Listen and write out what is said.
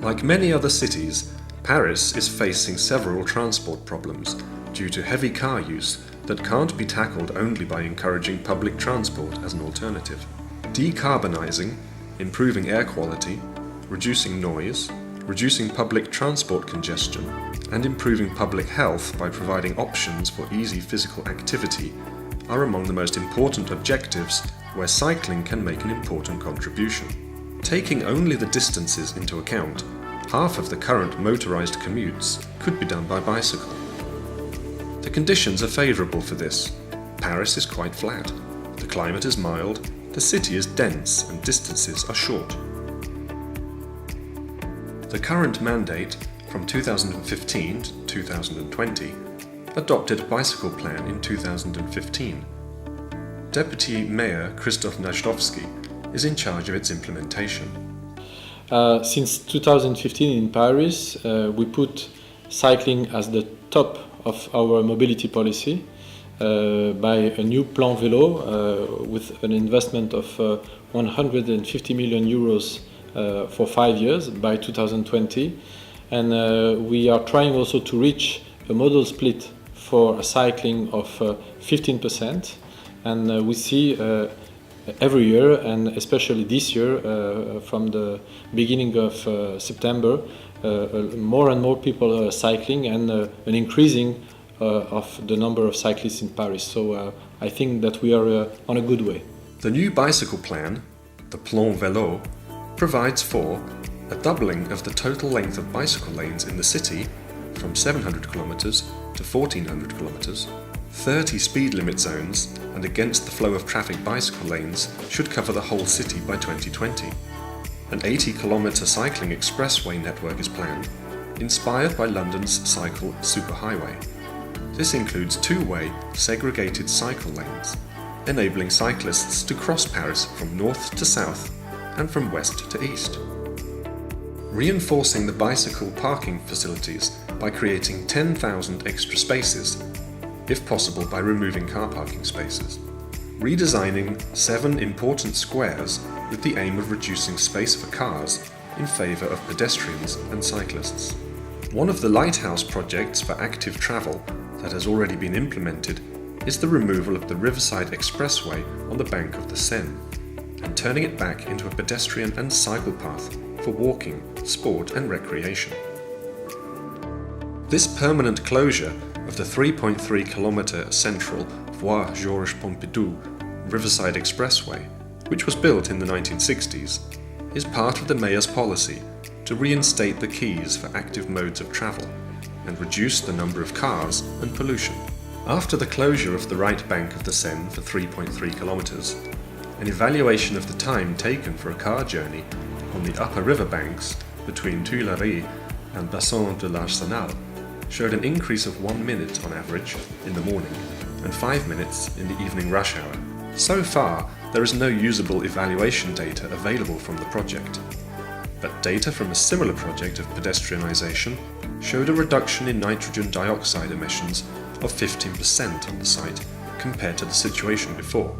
Like many other cities, Paris is facing several transport problems due to heavy car use that can't be tackled only by encouraging public transport as an alternative. Decarbonising, improving air quality, reducing noise, reducing public transport congestion, and improving public health by providing options for easy physical activity are among the most important objectives where cycling can make an important contribution. Taking only the distances into account, half of the current motorised commutes could be done by bicycle. The conditions are favourable for this. Paris is quite flat, the climate is mild, the city is dense and distances are short. The current mandate from 2015 to 2020 adopted a bicycle plan in 2015. Deputy Mayor Krzysztof Najdowski is in charge of its implementation. Since 2015 in Paris, we put cycling as the top of our mobility policy by a new Plan Vélo with an investment of 150 million euros for 5 years by 2020. And we are trying also to reach a modal split for cycling of 15%. And we see every year, and especially this year, from the beginning of September, more and more people are cycling and an increasing of the number of cyclists in Paris. So I think that we are on a good way. The new bicycle plan, the Plan Vélo, provides for a doubling of the total length of bicycle lanes in the city from 700 kilometers to 1400 kilometers, 30 speed limit zones, and against the flow of traffic bicycle lanes should cover the whole city by 2020. An 80-kilometre cycling expressway network is planned, inspired by London's cycle superhighway. This includes two-way, segregated cycle lanes, enabling cyclists to cross Paris from north to south and from west to east. Reinforcing the bicycle parking facilities by creating 10,000 extra spaces, if possible by removing car parking spaces. Redesigning 7 important squares with the aim of reducing space for cars in favour of pedestrians and cyclists. One of the lighthouse projects for active travel that has already been implemented is the removal of the Riverside Expressway on the bank of the Seine and turning it back into a pedestrian and cycle path for walking, sport and recreation. This permanent closure of the 3.3-kilometre central Voie Georges Pompidou Riverside Expressway, which was built in the 1960s, is part of the Mayor's policy to reinstate the keys for active modes of travel and reduce the number of cars and pollution. After the closure of the right bank of the Seine for 3.3 kilometres, an evaluation of the time taken for a car journey on the upper river banks between Tuileries and Bassin de l'Arsenal showed an increase of 1 minute on average in the morning and 5 minutes in the evening rush hour. So far, there is no usable evaluation data available from the project, but data from a similar project of pedestrianisation showed a reduction in nitrogen dioxide emissions of 15% on the site compared to the situation before.